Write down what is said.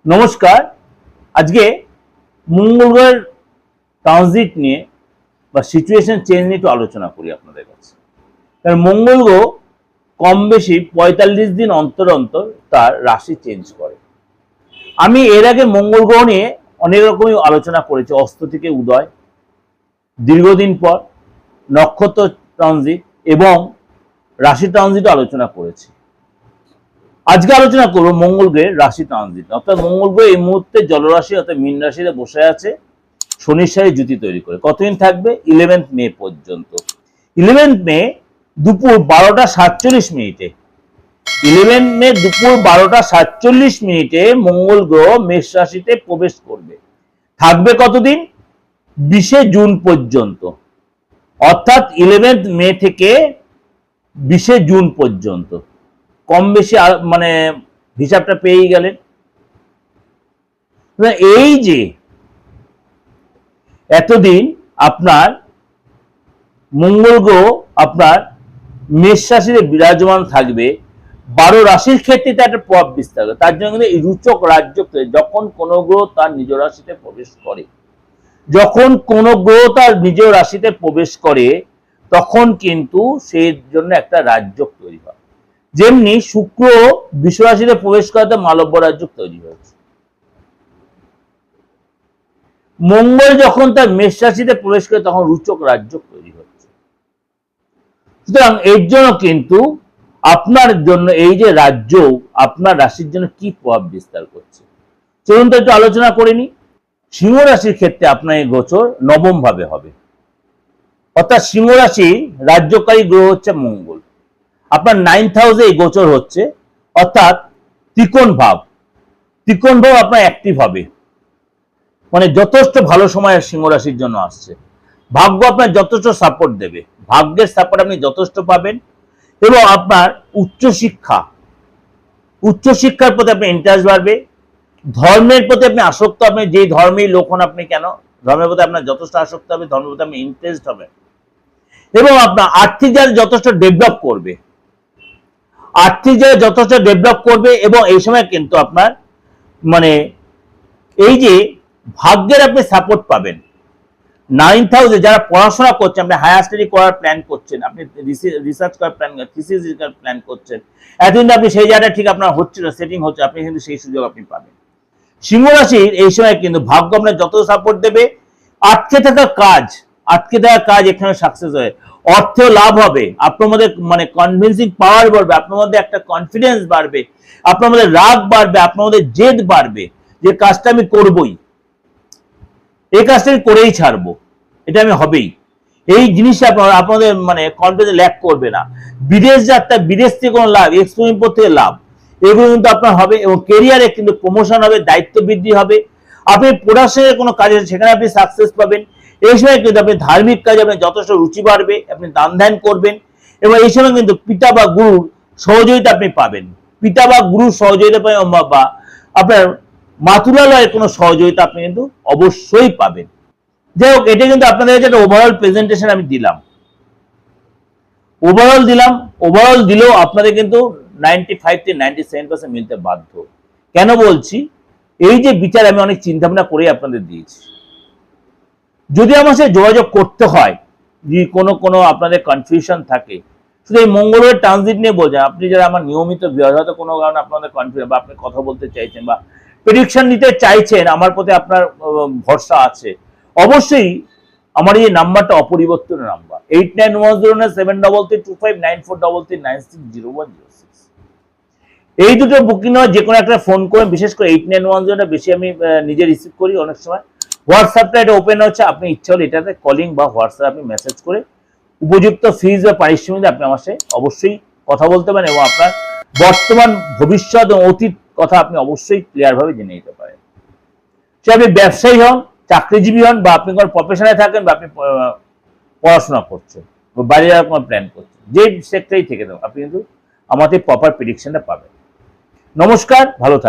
নমস্কার। আজকে মঙ্গল গ্রহের ট্রানজিট নিয়ে বা সিচুয়েশন চেঞ্জ নিয়ে একটু আলোচনা করি আপনাদের কাছে। কারণ মঙ্গল গ্রহ কম বেশি ৪৫ দিন অন্তর অন্তর তার রাশি চেঞ্জ করে। আমি এর আগে মঙ্গল গ্রহ নিয়ে অনেক রকমই আলোচনা করেছি, অস্ত থেকে উদয়, দীর্ঘদিন পর, নক্ষত্র ট্রানজিট এবং রাশি ট্রানজিট আলোচনা করেছি। আজকে আলোচনা করবো মঙ্গল গ্রহের রাশি ট্রানজিট। অর্থাৎ মঙ্গল গ্রহ এই মুহূর্তে জলরাশি অর্থাৎ মীন রাশিতে বসে আছে, শনির সাথে জুতি তৈরি করে। কতদিন থাকবে? 11 মে পর্যন্ত। 11 মে দুপুর 12টা 47 মিনিটে 11 মে দুপুর 12টা 47 মিনিটে মঙ্গল গ্রহ মেষ রাশিতে প্রবেশ করবে। থাকবে কতদিন? 20 জুন পর্যন্ত। অর্থাৎ 11 মে থেকে 20 জুন পর্যন্ত। কম বেশি মানে হিসাবটা পেয়েই গেলেন। এই যে এতদিন আপনার মঙ্গল গ্রহ আপনার মেষ রাশিতে বিরাজমান থাকবে, 12 রাশির ক্ষেত্রে তার একটা প্রভাব বিস্তার করে। তার জন্য কিন্তু এই রুচক রাজযোগ, যখন কোন গ্রহ তার নিজ রাশিতে প্রবেশ করে, যখন কোন গ্রহ তার নিজ রাশিতে প্রবেশ করে তখন কিন্তু সেই জন্য একটা রাজযোগ তৈরি হয়। যেমনি শুক্র বৃষ রাশিতে প্রবেশ করাতে মালব্য রাজযোগ তৈরি হয়েছে। মঙ্গল যখন তার মেষ রাশিতে প্রবেশ করে তখন রুচক রাজযোগ তৈরি হচ্ছে। সুতরাং এর জন্য কিন্তু আপনার জন্য এই যে রাজযোগ আপনার রাশির জন্য কি প্রভাব বিস্তার করছে চলুন তো একটু আলোচনা করে নি। সিংহ রাশির ক্ষেত্রে আপনার এই গোচর নবম ভাবে হবে। অর্থাৎ সিংহ রাশির রাজ্যকারী গ্রহ হচ্ছে মঙ্গল। আপনার 9th হাউসে এই গোচর হচ্ছে, অর্থাৎ ত্রিকোণ ভাব আপনার অ্যাক্টিভ হবে। মানে যথেষ্ট ভালো সময় সিংহ রাশির জন্য আসছে। ভাগ্য আপনার যথেষ্ট সাপোর্ট দেবে, ভাগ্যের সাপোর্ট আপনি যথেষ্ট পাবেন। এবং আপনার উচ্চশিক্ষার প্রতি আপনার ইন্টারেস্ট বাড়বে। ধর্মের প্রতি আপনি আসক্ত, আপনি যে ধর্মেই লোক হন আপনি কেন, ধর্মের প্রতি আপনার যথেষ্ট আসক্ত হবে, ধর্মের প্রতি আপনি ইন্টারেস্ট হবে। এবং আপনার আর্থিক জায়গায় যথেষ্ট ডেভেলপ করবে, এবং এই সময় কিন্তু আপনার মানে এই যে ভাগ্যের আপনি সাপোর্ট পাবেন। 9th হাউসে যারা পড়াশোনা করছেন, আপনি হায়ার স্টাডি করার প্ল্যান করছেন, আপনি রিসার্চ করার প্ল্যান করছেন, এতদিন আপনি সেই জায়গাটা ঠিক আপনার হচ্ছে না, সেটিং হচ্ছে, আপনি কিন্তু সেই সুযোগ আপনি পাবেন। সিংহ রাশির এই সময় কিন্তু ভাগ্য আপনার যত সাপোর্ট দেবে, আটকে থাকা কাজ এখানে সাকসেস হয়, অর্থ লাভ হবে, আপনার মধ্যে মানে কনভিন্সিং পাওয়ার বাড়বে, আপনার মধ্যে একটা কনফিডেন্স বাড়বে, আপনার মধ্যে রাগ বাড়বে, আপনার মধ্যে জেদ বাড়বে, যে কাজটা আমি করবই, এই কাজটা আমি করেই ছাড়বো, এটা আমি হবেই। এই জিনিসটা আপনাদের মানে কনফিডেন্স ল্যাক করবে না। বিদেশ যাত্রা, বিদেশ থেকে কোনো লাভ, এক্সপোর্ট থেকে লাভ, এগুলো কিন্তু আপনার হবে। এবং কেরিয়ারে কিন্তু প্রমোশন হবে, দায়িত্ব বৃদ্ধি হবে। আপনি পড়াশোনার কোনো কাজে সেখানে আপনি সাকসেস পাবেন। এই সময় কিন্তু আপনি ধার্মিক কাজে আপনার যথেষ্ট রুচি বাড়বে, আপনি দান ধ্যান করবেন। এবং এই সময় কিন্তু পিতা বা গুরুর সহযোগিতা আপনি পাবেন, পিতা বা গুরুর সহযোগিতা পাবেন, বা আপনার মাতুলালয়ের কোনো সহযোগিতা আপনি কিন্তু অবশ্যই পাবেন। যাই হোক, এটা কিন্তু আপনাদের কাছে একটা ওভারঅল প্রেজেন্টেশন আমি দিলাম। ওভারঅল দিলেও আপনাদের কিন্তু 95 থেকে 97% মিলতে বাধ্য। কেন বলছি? এই যে বিচার আমি অনেক চিন্তা ভাবনা করে আপনাদের দিয়েছি। যদি আমার সাথে যোগাযোগ করতে হয়, যদি কোনো আপনাদের কনফিউশন থাকে, শুধু এই মঙ্গলের ট্রানজিট নিয়ে বলছেন, আপনি যারা আমার নিয়মিত হয়তো কোনো কারণে আপনাদের কনফিউশন বা আপনি কথা বলতে চাইছেন বা প্রেডিকশন নিতে চাইছেন, আমার প্রতি আপনার ভরসা আছে, অবশ্যই আমার এই নাম্বারটা অপরিবর্তনীয় নাম্বার 891072532496 এই দুটো বুকিং হয়, যে কোনো একটা ফোন করে, বিশেষ করে 8910টা বেশি আমি নিজে রিসিভ করি অনেক সময়। হোয়াটসঅ্যাপটা এটা ওপেন হচ্ছে, আপনি ইচ্ছা হলে এটাতে কলিং বা হোয়াটসঅ্যাপ আপনি মেসেজ করে উপযুক্ত ফিজ বা পারিশ্রমিক আপনি আমার সাথে অবশ্যই কথা বলতে পারেন, এবং আপনার বর্তমান, ভবিষ্যৎ এবং অতীত কথা আপনি অবশ্যই ক্লিয়ার ভাবে জেনে নিতে পারেন। সে আপনি ব্যবসায়ী হন, চাকরিজীবী হন, বা আপনি কোনো প্রফেশনে থাকেন, বা আপনি পড়াশোনা করছেন, বা বাইরে যাওয়ার কোনো প্ল্যান করছেন, যে সেক্টরেই থেকে দেন, আপনি কিন্তু আমাদের প্রপার প্রেডিকশনটা পাবেন। নমস্কার, ভালো থাকবেন।